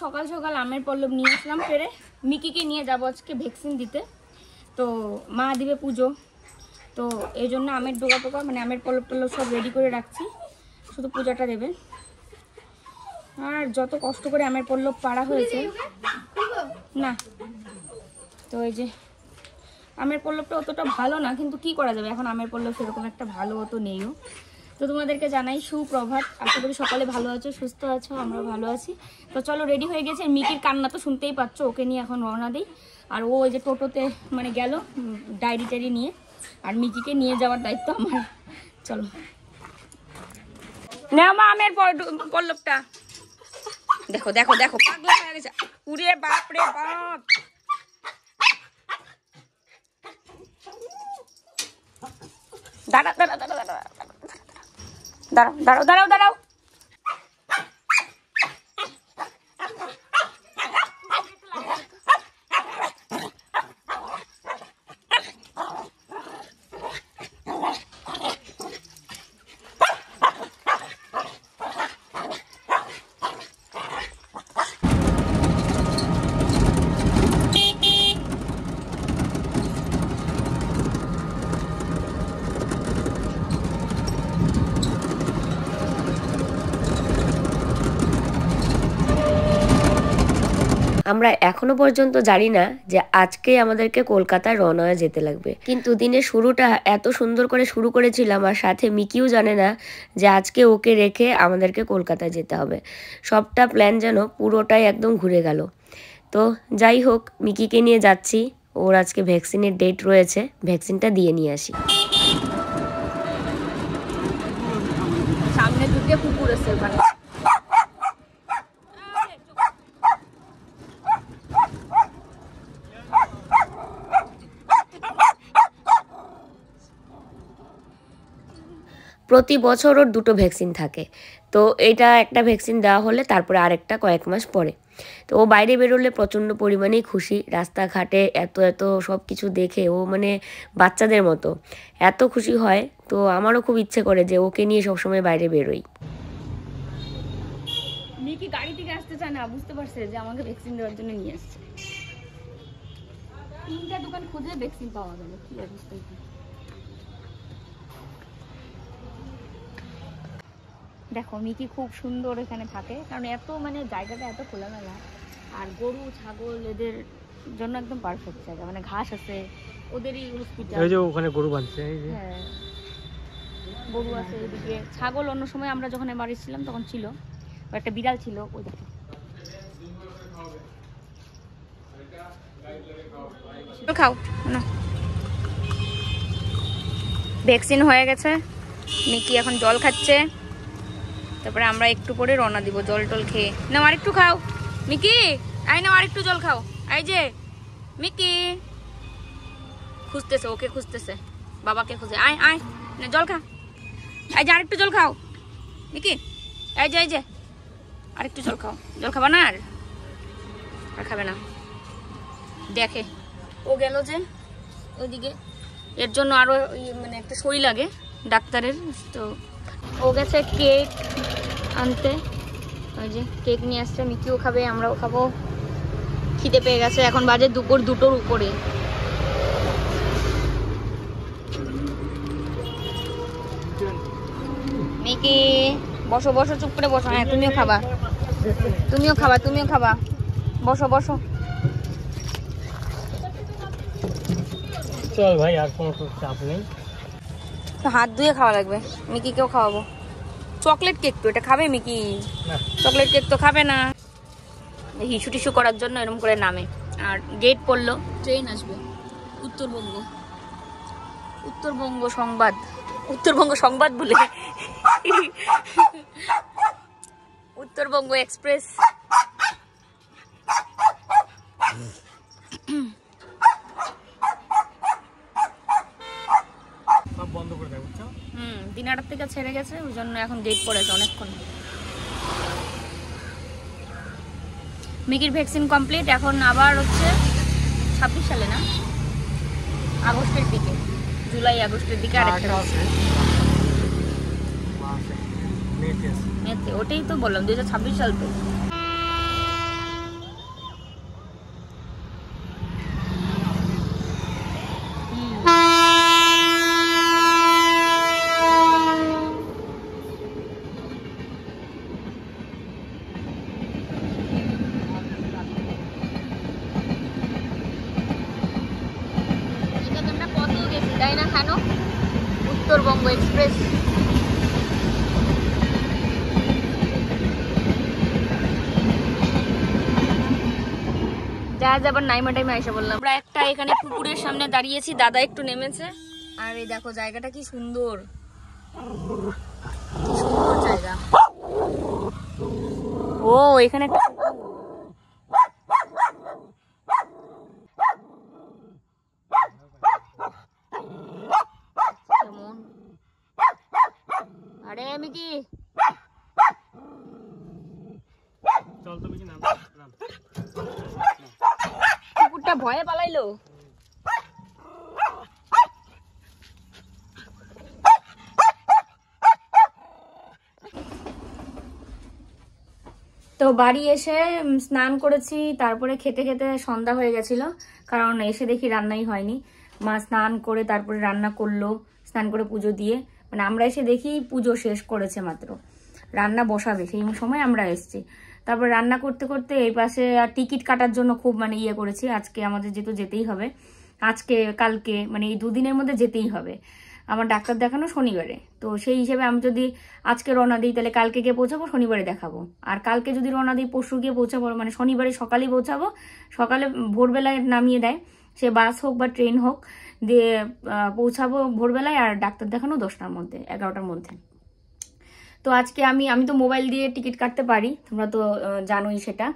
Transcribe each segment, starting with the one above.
সকাল সকাল আমের পল্লব নিয়ে আসলাম পেরে। মিকিকে নিয়ে যাবো আজকে ভ্যাকসিন দিতে, তো মা দিবে পুজো, তো এই জন্য আমের ডোকা টোকা মানে আমের পল্লব টল্লব সব রেডি করে রাখছি, শুধু পূজাটা দেবে। আর যত কষ্ট করে আমের পল্লব পাড়া হয়েছে না, তো এই যে আমের পল্লবটা অতটা ভালো না, কিন্তু কি করা যাবে, এখন আমের পল্লব সেরকম একটা ভালো তো নেইও। তো তোমাদেরকে জানাই সুপ্রভাত, আশা করি সকালে ভালো আছো, সুস্থ আছো, আমরা ভালো আছি। তো চলো রেডি হয়ে গেছে, মিকির কান্না তো শুনতেই পাচ্ছ, ওকে নিয়ে এখন রওনা দিই। আর ও ওই যে টোটোতে মানে গেল ডায়েরি টায়েরি নিয়ে, আর মিকিকে নিয়ে যাওয়ার দায়িত্ব আমার। চলো নাও মা আমের পল্লবটা। দেখো দেখো দেখো পাগলা হয়ে গেছে, উরে বাপ রে বাপ। দাঁড়াও দাঁড়াও দাঁড়াও দাঁড়াও দাঁড়াও দাঁড়াও দাঁড়াও দাঁড়াও। আমরা এখনো পর্যন্ত জানি না যে আজকে আমাদেরকে কলকাতায় রওনা হয়ে যেতে লাগবে, কিন্তু দিনের শুরুটা এত সুন্দর করে শুরু করেছিলাম, আর সাথে মিকিও জানে না যে আজকে ওকে রেখে আমাদেরকে কলকাতায় যেতে হবে। সবটা প্ল্যান যেন পুরোটাই একদম ঘুরে গেল। তো যাই হোক, মিকিকে নিয়ে যাচ্ছি, ওর আজকে ভ্যাকসিনের ডেট রয়েছে, ভ্যাকসিনটা দিয়ে নিয়ে আসি। সামনে দুটো কুকুর আছে ওখানে। প্রতি বছর ওর দুটো ভ্যাকসিন থাকে, তো এটা একটা ভ্যাকসিন দেওয়া হলে তারপরে আরেকটা কয়েক মাস পরে। তো ও বাইরে বেরোলে প্রচণ্ড পরিমাণেই খুশি, রাস্তাঘাটে এত এত সব কিছু দেখে ও মানে বাচ্চাদের মতো এত খুশি হয়। তো আমারও খুব ইচ্ছে করে যে ওকে নিয়ে সবসময় বাইরে বেরোই। মিকি গাড়ি থেকে আসতে চায় না, বুঝতে পারছে যে আমাকে ভ্যাকসিন দেওয়ার জন্য নিয়ে আসছে। তিনটা দোকান খুঁজে ভ্যাকসিন পাওয়া গেল, কি অবস্থা। দেখো মিকি খুব সুন্দর এখানে থাকে, কারণ এত মানে জায়গাটা এত খোলামেলা, আর গরু ছাগল এদের জন্য একদম পারফেক্ট জায়গা, মানে ঘাস আছে, ওদেরই হসপিটাল, এই যে ওখানে গরু বাঁধছে, হ্যাঁ গরু আছে এদিকে, ছাগল অন্য সময় আমরা যখন বাড়ি ছিলাম তখন ছিল, একটা বিড়াল ছিল ওই দেখো। খাও না, ভ্যাকসিন হয়ে গেছে, মিকি এখন জল খাচ্ছে, তারপরে আমরা একটু পরে রওনা দিব জল টল খেয়ে। না আর একটু খাও মিকি, আয় না আর একটু জল খাও। এই যে মিকি খুঁজতেছে, ওকে খুঁজতেছে, বাবাকে খুঁজে, আয় আয় না জল খা, এই যে আরেকটু জল খাও মিকি, এই যে আরেকটু জল খাও। জল খাবা না? আর খাবে না, দেখে ও গেল যে ওইদিকে, এর জন্য আরো মানে একটা সই লাগে ডাক্তারের, তো ও গেছে কেক আনতে, ওই যে কেক নিয়ে আসছে, মিকিও খাবে আমরাও খাবো, খিদে পেয়ে গেছে, এখন বাজে দুপুর 2টোর উপরে। মিকি বসো বসো, চুপ করে বসো, হ্যাঁ তুমিও খাবা, তুমিও খাবা, তুমিও খাবা, বসো বসো। চল ভাই, আর কোনো চাপ নেই, হাত ধুয়ে খাওয়া লাগবে, মিকিকেও খাওয়াবো। চকলেট কেক তো এটা খাবে মিকি? চকলেট কেক তো খাবে না, হিসু টিসু করার জন্য এরকম করে নামে। আর গেট পড়লো, ট্রেন আসবে, উত্তরবঙ্গ, উত্তরবঙ্গ সংবাদ, উত্তরবঙ্গ সংবাদ বলে উত্তরবঙ্গ এক্সপ্রেস। বন্ধ করে দেয়, বুঝছো? দিনাটার থেকে ছেড়ে গেছে, ওই জন্য এখন গেট পড়েছে অনেকক্ষণ। মিকির ভ্যাকসিন কমপ্লিট, এখন আবার হচ্ছে 26 সালে না, আগস্টের দিকে, জুলাই আগস্টের দিকে আরেকটা আছে মেতে, ওটাই তো বললাম 2026 সাল তো। যায় না কেন, উত্তরবঙ্গ এক্সপ্রেস। যা যাবার নাইমা টাইমে এসে বললাম। আমরা একটা এখানে পুকুরের সামনে দাঁড়িয়েছি, দাদা একটু নেমেছে। আর এই দেখো জায়গাটা কি সুন্দর, কি সুন্দর জায়গা। ও এখানে কেমন, আরে মিকি চল তো বেশি নাম কুকুরটা ভয়ে পালাইলো। তো বাড়ি এসে স্নান করেছি, তারপরে খেতে খেতে সন্ধ্যা হয়ে গেছিল, কারণ এসে দেখি রান্নাই হয়নি। মা স্নান করে তারপরে রান্না করলো, স্নান করে পুজো দিয়ে, মানে আমরা এসে দেখি পুজো শেষ করেছে মাত্র, রান্না বসাবে সেই সময় আমরা এসেছি। তারপর রান্না করতে করতে এই পাশে টিকিট কাটার জন্য খুব মানে ইয়ে করেছি। আজকে আমাদের যেহেতু যেতেই হবে, আজকে কালকে মানে এই দুদিনের মধ্যে যেতেই হবে। আমার ডাক্তার দেখানো শনিবারে, তো সেই হিসেবে আমি যদি আজকে রওনা দিই তাহলে কালকে গিয়ে পৌঁছাবো, শনিবারে দেখাবো। আর কালকে যদি রওনা দিই পরশু গিয়ে পৌঁছাবো, মানে শনিবারে সকালেই পৌঁছাবো। সকালে ভোরবেলায় নামিয়ে দেয়, সে বাস হোক বা ট্রেন হোক, দিয়ে পৌঁছাবো ভোরবেলায়। আর ডাক্তার দেখানো 10টার মধ্যে, 11টার মধ্যে। তো আজকে আমি তো মোবাইল দিয়ে টিকিট কাটতে পারি, তোমরা তো জানোই সেটা।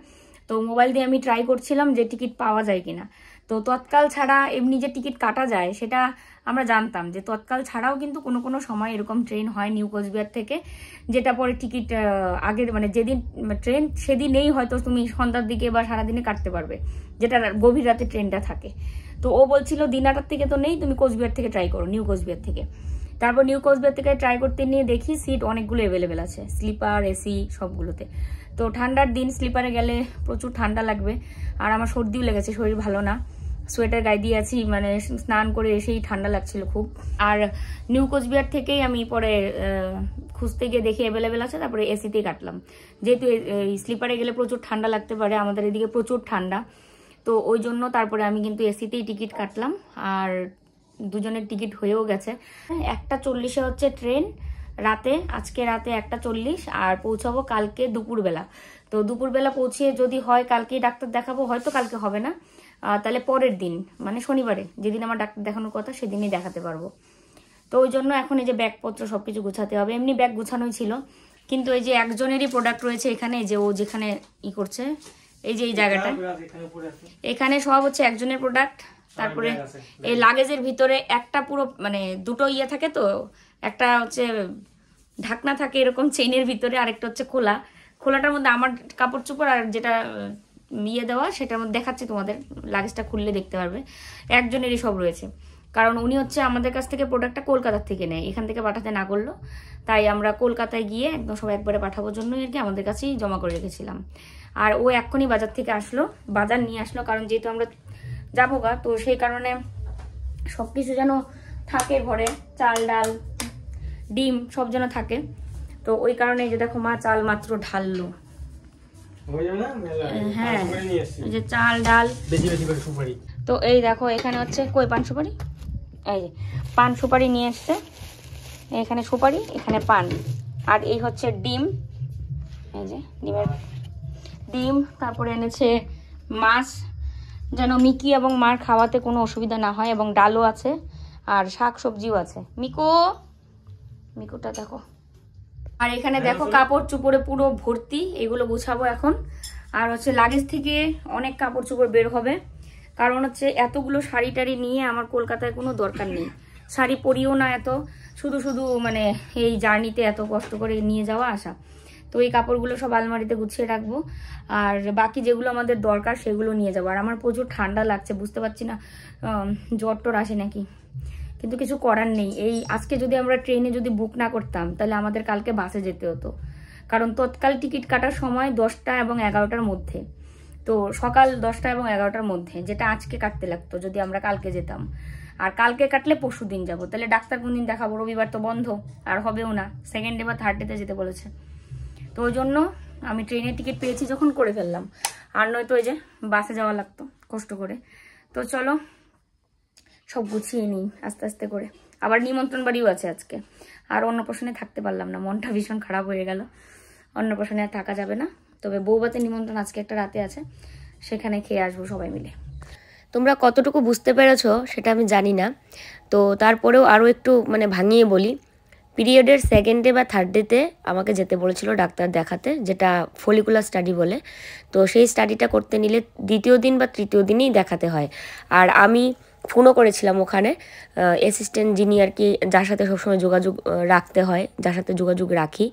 তো মোবাইল দিয়ে আমি ট্রাই করছিলাম যে টিকিট পাওয়া যায় কিনা। তো তৎকাল ছাড়া এমনি যে টিকিট কাটা যায় সেটা আমরা জানতাম, যে তৎকাল ছাড়াও কিন্তু কোনো কোনো সময় এরকম ট্রেন হয় নিউ কোচবিহার থেকে, যেটা পরে টিকিট আগে মানে যেদিন ট্রেন সেদিনেই হয়তো তুমি সন্ধ্যার দিকে বা সারাদিনে কাটতে পারবে, যেটা গভীর রাতে ট্রেনটা থাকে। তো ও বলছিল দিনাটার থেকে তো নেই, তুমি কোচবিহার থেকে ট্রাই করো, নিউ কোচবিহার থেকে। তারপর নিউ কোচবিহার থেকে ট্রাই করতে নিয়ে দেখি সিট অনেকগুলো অ্যাভেলেবেল আছে, স্লিপার এসি সবগুলোতে। তো ঠান্ডার দিন স্লিপারে গেলে প্রচুর ঠান্ডা লাগবে, আর আমার সর্দিও লেগেছে, শরীর ভালো না, সোয়েটার গায়ে দিয়ে আছি, মানে স্নান করে এসেই ঠান্ডা লাগছিল খুব। আর নিউ কোচবিহার থেকেই আমি পরে খুঁজতে গিয়ে দেখি অ্যাভেলেবেল আছে, তারপরে এসিতেই কাটলাম। যেহেতু স্লিপারে গেলে প্রচুর ঠান্ডা লাগতে পারে, আমাদের এদিকে প্রচুর ঠান্ডা, তো ওই জন্য তারপরে আমি কিন্তু এসিতেই টিকিট কাটলাম। আর দুজনের টিকিট হয়েও গেছে। 1:40 হচ্ছে ট্রেন রাতে, আজকে রাতে 1:40, আর পৌঁছাবো কালকে দুপুরবেলা। তো দুপুরবেলা পৌঁছিয়ে যদি হয় কালকেই ডাক্তার দেখাবো, হয়তো কালকে হবে না, তাহলে পরের দিন মানে শনিবারে যেদিন আমার ডাক্তার দেখানোর কথা সেদিনই দেখাতে পারবো। তো ওই জন্য এখন এই যে ব্যাগপত্র সবকিছু গুছাতে হবে। এমনি ব্যাগ গুছানোই ছিল, কিন্তু এই যে একজনেরই প্রোডাক্ট রয়েছে এখানে, যে ও যেখানে করছে, এই যে এই জায়গাটা, এখানে সব হচ্ছে একজনের প্রোডাক্ট। তারপরে এই লাগেজের ভিতরে একটা পুরো মানে দুটো ইয়ে থাকে, তো একটা হচ্ছে ঢাকনা থাকে এরকম চেইনের ভিতরে, আরেকটা হচ্ছে খোলাটার মধ্যে আমার কাপড় চোপড়, আর যেটা ইয়ে দেওয়া সেটার মধ্যে দেখাচ্ছি তোমাদের, লাগেজটা খুললে দেখতে পারবে। একজনেরই সব রয়েছে, কারণ উনি হচ্ছে আমাদের কাছ থেকে প্রোডাক্টটা কলকাতার থেকে নেয়, এখান থেকে পাঠাতে না করলো, তাই আমরা কলকাতায় গিয়ে একদম সব একবারে পাঠাবোর জন্যই আর কি আমাদের কাছেই জমা করে রেখেছিলাম। আর ও এক্ষুনি বাজার থেকে আসলো, বাজার নিয়ে আসলো, কারণ যেহেতু আমরা যাবো গা, তো সেই কারণে সব কিছু যেন থাকে ঘরে, চাল ডাল ডিম সব যেন থাকে। তো ওই কারণে এই যে দেখো মা চাল মাত্র ঢাললো, হ্যাঁ এই যে চাল ডাল। তো এই দেখো এখানে হচ্ছে কই পান সুপারি, এই যে পান সুপারি নিয়ে এসছে, এখানে সুপারি এখানে পান, আর এই হচ্ছে ডিম, এই যে ডিম। তারপরে এনেছে মাছ, যেন মিকি এবং মার খাওয়াতে কোনো অসুবিধা না হয়, এবং ডালও আছে, আর শাক সবজিও আছে। মিকুটা দেখো। আর এখানে দেখো কাপড় চোপড়ে পুরো ভর্তি, এগুলো গুছাবো এখন। আর হচ্ছে লাগেজ থেকে অনেক কাপড় চোপড় বের হবে, কারণ হচ্ছে এতগুলো শাড়ি টাড়ি নিয়ে আমার কলকাতায় কোনো দরকার নেই, শাড়ি পরিও না এত, শুধু শুধু মানে এই জার্নিতে এত কষ্ট করে নিয়ে যাওয়া আসা। তো এই কাপড়গুলো সব আলমারিতে গুছিয়ে রাখবো, আর বাকি যেগুলো আমাদের দরকার সেগুলো নিয়ে যাবো। আর আমার প্রচুর ঠান্ডা লাগছে, বুঝতে পারছি না জ্বর টর আসে নাকি, কিন্তু কিছু করার নেই। এই আজকে যদি আমরা ট্রেনে যদি বুক না করতাম তাহলে আমাদের কালকে বাসে যেতে হতো, কারণ তৎকাল টিকিট কাটার সময় 10টা এবং 11টার মধ্যে, তো সকাল 10টা এবং 11টার মধ্যে, যেটা আজকে কাটতে লাগতো যদি আমরা কালকে যেতাম। আর কালকে কাটলে পরশু দিন যাবো, তাহলে ডাক্তার কোন দিন দেখাবো? রবিবার তো বন্ধ, আর হবেও না, 2nd ডে বা 3rd ডেতে যেতে বলেছে। তো ওই জন্য আমি ট্রেনের টিকিট পেয়েছি যখন করে ফেললাম, আর নয়তো ওই যে বাসে যাওয়া লাগতো কষ্ট করে। তো চলো সব গুছিয়ে নিই আস্তে আস্তে করে। আবার নিমন্ত্রণ বাড়িও আছে আজকে, আর অন্নপ্রাশনে থাকতে পারলাম না, মনটা ভীষণ খারাপ হয়ে গেল। অন্নপ্রাশনে আর থাকা যাবে না, তবে বউভাতের নিমন্ত্রণ আজকে একটা রাতে আছে, সেখানে খেয়ে আসবো সবাই মিলে। তোমরা কতটুকু বুঝতে পেরেছো সেটা আমি জানি না, তো তারপরেও আরও একটু মানে ভাঙিয়ে বলি। পিরিয়ডের 2nd ডে বা 3rd ডেতে আমাকে যেতে বলেছিল ডাক্তার দেখাতে, যেটা ফলিকুলার স্টাডি বলে। তো সেই স্টাডিটা করতে নিলে 2য় দিন বা 3য় দিনেই দেখাতে হয়। আর আমি ফোনও করেছিলাম ওখানে, অ্যাসিস্ট্যান্ট যিনি আর কি, যার সাথে সবসময় যোগাযোগ রাখতে হয়, যার সাথে যোগাযোগ রাখি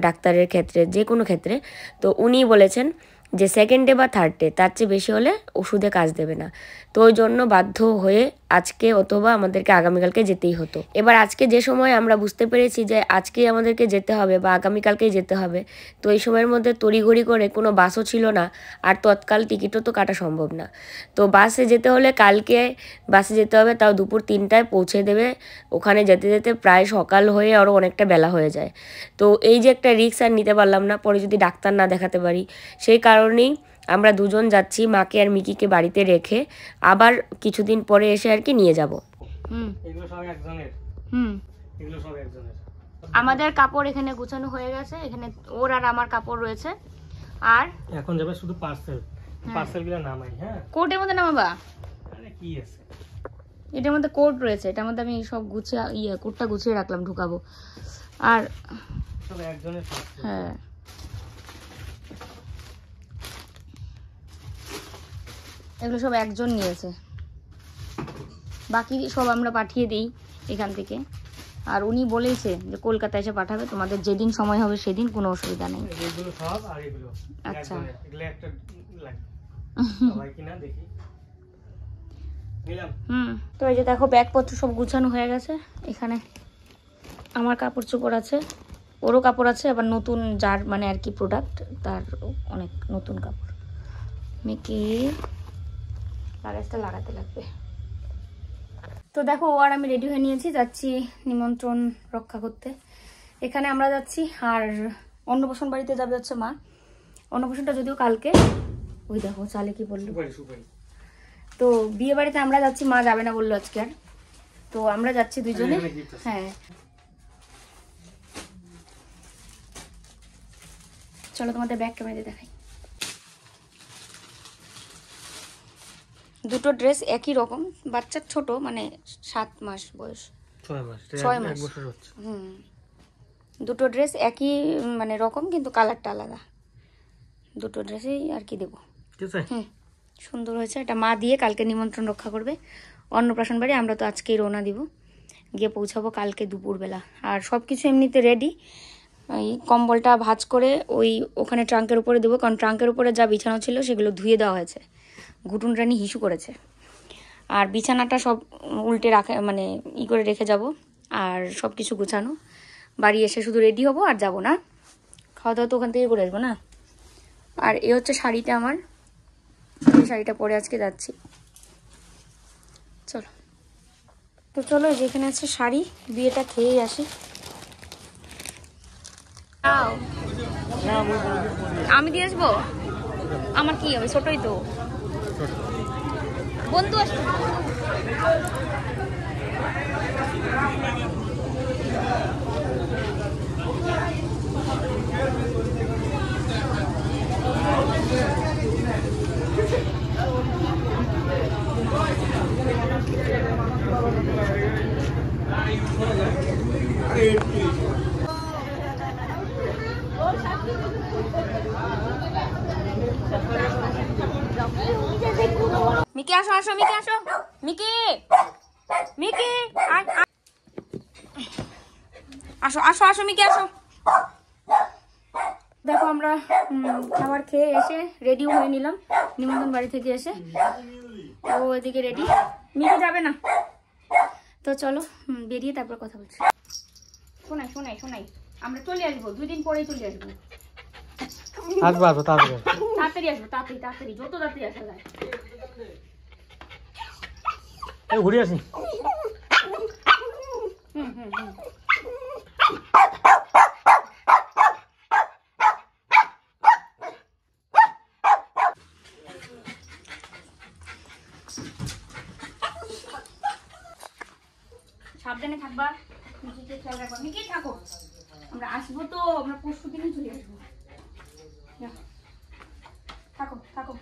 ডাক্তারের ক্ষেত্রে, যে কোনো ক্ষেত্রে। তো উনি বলেছেন যে 2nd ডে বা 3rd ডে, তার চেয়ে বেশি হলে ওষুধে কাজ দেবে না। তো ওই জন্য বাধ্য হয়ে আজকে অথবা আমাদেরকে আগামীকালকে যেতেই হতো। এবার আজকে যে সময় আমরা বুঝতে পেরেছি যে আজকেই আমাদেরকে যেতে হবে বা আগামীকালকেই যেতে হবে, তো এই সময়ের মধ্যে তড়িঘড়ি করে কোনো বাসও ছিল না, আর তৎকাল টিকিটও তো কাটা সম্ভব না। তো বাসে যেতে হলে কালকে বাসে যেতে হবে, তাও দুপুর 3টায় পৌঁছে দেবে। ওখানে যেতে যেতে প্রায় সকাল হয়ে আরও অনেকটা বেলা হয়ে যায়। তো এই যে একটা রিস্ক আর নিতে পারলাম না, পরে যদি ডাক্তার না দেখাতে পারি। সেই কারণেই আমরা দুজন যাচ্ছি, মাকে আর মিকিকে বাড়িতে রেখে আবার কিছুদিন পরে এসে আর কি নিয়ে যাব। এগুলো সব একজনের। এগুলো সব একজনের। আমাদের কাপড় এখানে গুছানো হয়ে গেছে, এখানে ওর আর আমার কাপড় রয়েছে। আর এখন যাবে শুধু পার্সেলগুলো নামাই। হ্যাঁ, কোটের মধ্যে নামাবা? আরে কি আছে, এটার মধ্যে কোট রয়েছে, এটার মধ্যে আমি সব গুছিয়ে কোটটা গুছিয়ে রাখলাম, ঢুকাবো। আর সব একজনের পার্সেল। হ্যাঁ, এগুলো সব একজন নিয়েছে, বাকি সব আমরা পাঠিয়ে দিই এখান থেকে। আর উনি বলেছে যে কলকাতায় এসে পাঠাবে, তোমাদের যেদিন সময় হবে সেদিন, কোনো অসুবিধা নেই। এগুলো সব আর এগুলো আচ্ছা, এগুলো একটা লাগবে সবাই কিনা দেখি নিলাম। তো এই যে দেখো ব্যাগপত্র সব গুছানো হয়ে গেছে। এখানে আমার কাপড় চোপড় আছে, ওরও কাপড় আছে, আবার নতুন যার মানে আর কি প্রোডাক্ট, তার অনেক নতুন কাপড়। মিকি লাগেজটা লাগাতে লাগবে। তো দেখো ও আর আমি রেডি হয়ে নিয়েছি, যাচ্ছি নিমন্ত্রণ রক্ষা করতে। এখানে আমরা যাচ্ছি, আর অন্নপ্রাশন বাড়িতে যাবে হচ্ছে মা। অন্নপ্রাশনটা যদিও কালকে, ওই দেখো চালে কি বললো। তো বিয়ে বাড়িতে আমরা যাচ্ছি, মা যাবে না বললো আজকে আর। তো আমরা যাচ্ছি দুজনে। হ্যাঁ চলো তোমাদের ব্যাগ ক্যামেরাতে দেখাই। দুটো ড্রেস একই রকম, বাচ্চার ছোট, মানে 7 মাস বয়স, 6 মাস। দুটো ড্রেস একই মানে রকম, কিন্তু কালারটা আলাদা। দুটো ড্রেসেই আর কি দেবো। সুন্দর হয়েছে। এটা মা দিয়ে কালকে নিমন্ত্রণ রক্ষা করবে অন্নপ্রাশন বাড়ি। আমরা তো আজকেই রওনা দিব, গিয়ে পৌঁছাবো কালকে দুপুরবেলা। আর সব কিছু এমনিতে রেডি। ওই কম্বলটা ভাঁজ করে ওখানে ট্রাঙ্কের উপরে দেবো, কারণ ট্রাঙ্কের উপরে যা বিছানো ছিল সেগুলো ধুয়ে দেওয়া হয়েছে, ঘুটুন রানী হিসু করেছে। আর বিছানাটা সব উল্টে রাখা মানে করে রেখে যাব। আর সব কিছু গুছানো, বাড়ি এসে শুধু রেডি হবো আর যাব না, খাওয়া দাওয়া তো ওখান থেকে করে আসবো না। আর এ হচ্ছে শাড়িটা আমার, এই শাড়িটা পরে আজকে যাচ্ছি। চলো তো চলো, যেখানে আছে শাড়ি, বিয়েটা খেয়েই আসি। আমি দিয়ে আসবো, আমার কি হবে, ছোটই তো বন্ধু আসবে। মিকি আসো আসো, মিকি আসো, মিকি মিকি আসো আসো আসো, মিকি আসো। দেখো আমরা খাবার খেয়ে এসে রেডি হয়ে নিলাম নিমন্ত্রণ বাড়ি থেকে এসে। ও এদিকে রেডি, মিকি যাবে না। তো চলো বেরিয়ে তারপর কথা বলছি। শোনাই শোনাই শোনাই, আমরা চলে আসবো 2 দিন পরেই চলে আসবো। তাড়াতাড়ি আসবো, তাড়াতাড়ি তাড়াতাড়ি, যত তাড়াতাড়ি আসা যায়। ঘুরে আসি। সাবধানে থাকবা, মিকিকে খেয়াল রাখবা। মিকি থাকো, আমরা আসবো তো, আমরা পরশু দিনই চলে আসবো। থাকো থাকো।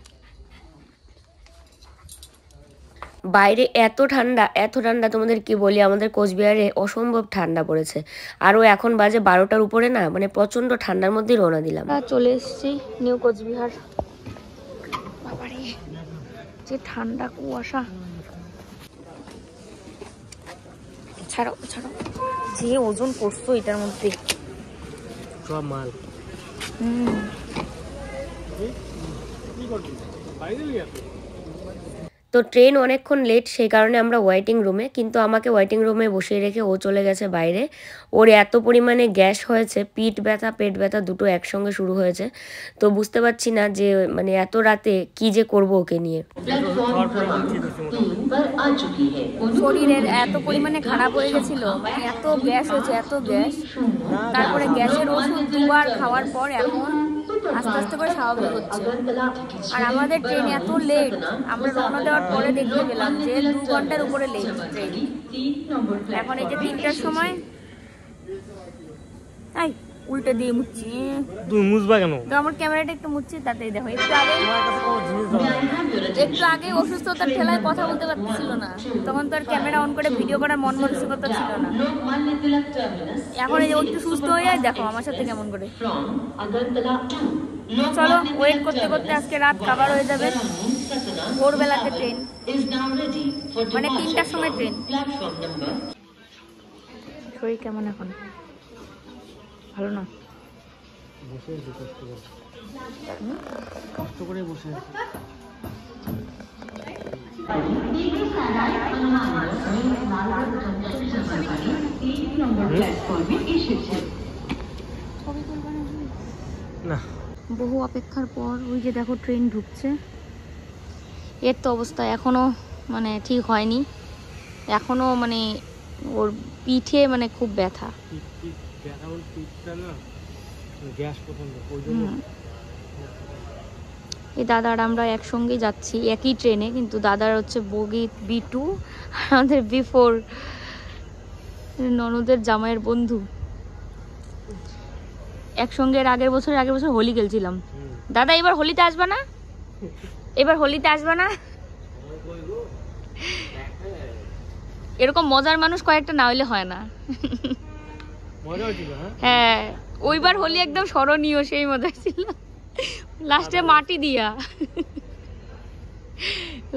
বাইরে এত ঠান্ডা তোমাদের কি বলি, আমাদের কোচবিহারে অসম্ভব ঠান্ডা পড়েছে। আরও এখন বাজে 12টার উপরে না, মানে প্রচণ্ড ঠান্ডার মধ্যেই রওনা দিলাম। চলে এসেছি নিউ কোচবিহার। বাবারে যে ঠান্ডা, কুয়াশা। ছাড়ো ছাড়ো, যে ওজন করছো এটার মধ্যে সব মাল। তো ট্রেন অনেকক্ষণ লেট, সেই কারণে আমরা ওয়েটিং রুমে, কিন্তু আমাকে ওয়েটিং রুমে বসিয়ে রেখে ও চলে গেছে বাইরে। ওর এত পরিমাণে গ্যাস হয়েছে, পিঠ ব্যথা পেট ব্যথা দুটো একসঙ্গে শুরু হয়েছে। তো বুঝতে পারছি না যে মানে এত রাতে কি যে করব ওকে নিয়ে। শরীরের এত পরিমাণে খারাপ হয়ে গেছিল, মানে এত গ্যাস হয়েছে, এত গ্যাস। তারপরে গ্যাসের ওষুধ 2বার খাওয়ার পর এখন আস্তে আস্তে করে স্বাভাবিক হচ্ছে। আর আমাদের ট্রেন এত লেট, আমরা রওনা দেওয়ার পরে দেখতে পেলাম যে 2 ঘন্টার উপরে লেট ট্রেন। এখন এই যে 3টার সময়, তাই উল্টে দিয়ে মুচ্ছি। তুই মুছবা কেন? তো আমার ক্যামেরাটা একটু মুচ্ছি, তাতেই দেখো। একটু আগে অসুস্থতার ঠেলায় কথা বলতে পারছিল না, তখন তো আর ক্যামেরা অন করে ভিডিও করার মন মানসিকতা ছিল না। এখন এই যে একটু সুস্থ হয়ে যায়, দেখো আমার সাথে কেমন করে। চলো, ওয়েট করতে করতে আজকে রাত কাবার হয়ে যাবে। ভোরবেলাতে ট্রেন, মানে 3টার সময় ট্রেন। শরীর কেমন এখন? ভালো না? বসে আছি কষ্ট করে বসে আছি। না, বহু অপেক্ষার পর ওই যে দেখো ট্রেন ঢুকছে। এর তো অবস্থা এখনো মানে ঠিক হয়নি, এখনো মানে ওর পিঠে মানে খুব ব্যথা। এই দাদার আমরা একসঙ্গেই যাচ্ছি একই ট্রেনে, কিন্তু দাদার হচ্ছে বগি B2, আমাদের B4, ননদের জামাইয়ের বন্ধু। একসঙ্গে আগের বছর হোলি খেলছিলাম। দাদা এবার হোলিতে আসবে না? এবার হোলিতে আসবে না? এরকম মজার মানুষ কয়েকটা না হইলে হয় না। হ্যাঁ, ওইবার হোলি একদম স্মরণীয়, সেই মজা ছিল। লাস্টে মাটি দিয়া,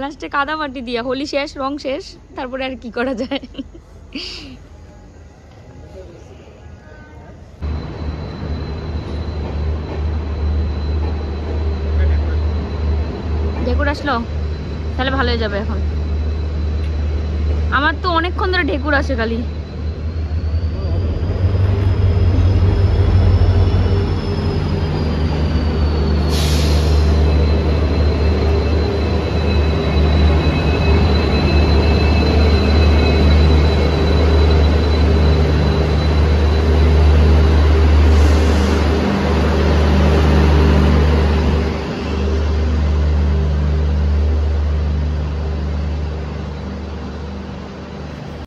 লাস্টে কাদা মাটি দিয়া হোলি শেষ, রং শেষ, তারপরে আর কি করা যায়। ঢেকুর আসলো, তাহলে ভালো হয়ে যাবে। এখন আমার তো অনেকক্ষণ ধরে ঢেকুর আসে খালি।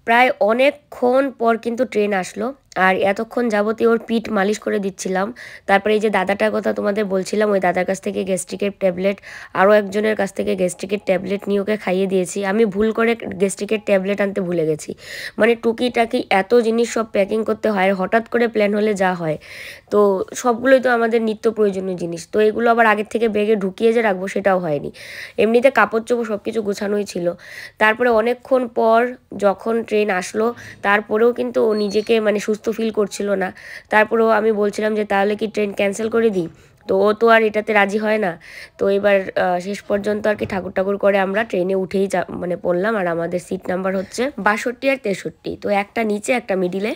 প্রায় অনেকক্ষণ পর কিন্তু ট্রেন আসলো, আর এতক্ষণ যাবতীয় ওর পিঠ মালিশ করে দিচ্ছিলাম। তারপরে এই যে দাদাটার কথা তোমাদের বলছিলাম, ওই দাদার কাছ থেকে গ্যাস্ট্রিকের ট্যাবলেট, আরও একজনের কাছ থেকে গ্যাস্ট্রিকের ট্যাবলেট নিয়ে ওকে খাইয়ে দিয়েছি। আমি ভুল করে গ্যাস্ট্রিকের ট্যাবলেট আনতে ভুলে গেছি। মানে টুকিটাকি এত জিনিস সব প্যাকিং করতে হয়, হঠাৎ করে প্ল্যান হলে যা হয়। তো সবগুলোই তো আমাদের নিত্য প্রয়োজনীয় জিনিস, তো এগুলো আবার আগের থেকে ব্যাগে ঢুকিয়ে যে রাখবো সেটাও হয়নি। এমনিতে কাপড় চোপড় সব কিছু গোছানোই ছিল। তারপরে অনেকক্ষণ পর যখন ট্রেন আসলো, তারপরেও কিন্তু ও নিজেকে মানে সুস্থ ফিল করছিল না। তারপরেও আমি বলছিলাম যে তাহলে কি ট্রেন ক্যান্সেল করে দিই, তো ও তো আর এটাতে রাজি হয় না। তো এবার শেষ পর্যন্ত আর কি ঠাকুর করে আমরা ট্রেনে উঠেই মানে পড়লাম। আর আমাদের সিট নাম্বার হচ্ছে 62 আর 63, তো একটা নিচে একটা মিডিলে।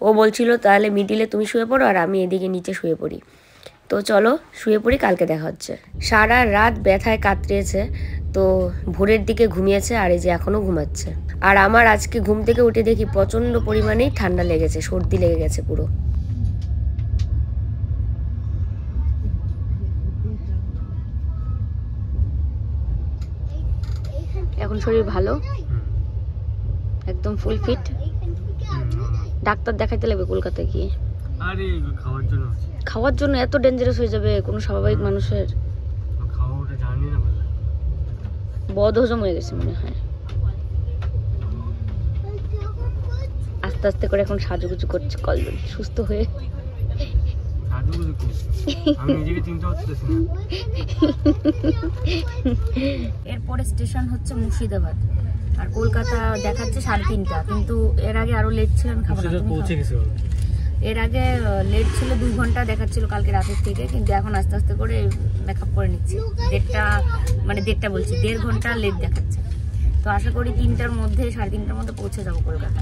ও বলছিল তাহলে মিডিলে তুমি শুয়ে পড়ো আর আমি এদিকে নিচে শুয়ে পড়ি। তো চলো শুয়ে পড়ি, কালকে দেখা হচ্ছে। সারা রাত ব্যথায় কাতরিয়েছে, তো ভোরের দিকে ঘুমিয়েছে, আর এই যে এখনও ঘুমাচ্ছে। আর আমার আজকে ঘুম থেকে উঠে দেখি প্রচণ্ড পরিমাণেই ঠান্ডা লেগেছে, সর্দি লেগে গেছে পুরো। এখন শরীর ভালো, একদম ফুল ফিট। ডাক্তার দেখাইতে লাগবে কলকাতায় গিয়ে। আরে খাওয়ার জন্য খাওয়ার জন্য এত ডেঞ্জারাস হয়ে যাবে কোনো স্বাভাবিক মানুষের? খাওয়াটা জানি না বলে বদ হজম হয়ে গেছে মনে হয়। আস্তে আস্তে করে এখন সাজুগুজু করছে কলবেল সুস্থ হয়ে। আমি নিজেকে চিন্তা করতেছি না। এরপরে স্টেশন হচ্ছে মুর্শিদাবাদ আর কলকাতা দেখাচ্ছে 3:30, কিন্তু এর আগে আরো লেট ছিল। আমি খাবো না, তুমি পৌঁছে খাও। গেছে এর আগে লেট ছিল 2 ঘন্টা দেখাচ্ছিল কালকে রাতের থেকে, কিন্তু এখন আস্তে আস্তে করে মেকআপ করে নিচ্ছে। 1.5 ঘন্টা লেট দেখাচ্ছে। তো আশা করি 3টার মধ্যে 3:30টার মধ্যে পৌঁছে যাবো কলকাতা।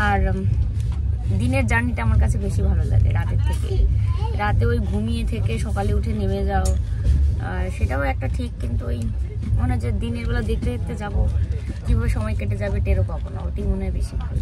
আর দিনের জার্নিটা আমার কাছে বেশি ভালো লাগে রাতের থেকে। রাতে ওই ঘুমিয়ে থেকে সকালে উঠে নেমে যাও, আর সেটাও একটা ঠিক, কিন্তু ওই মনে হয় যে দিনের বেলা দেখতে দেখতে যাবো, কীভাবে সময় কেটে যাবে টেরও পাবো না, ওটাই মনে হয় বেশি ভালো।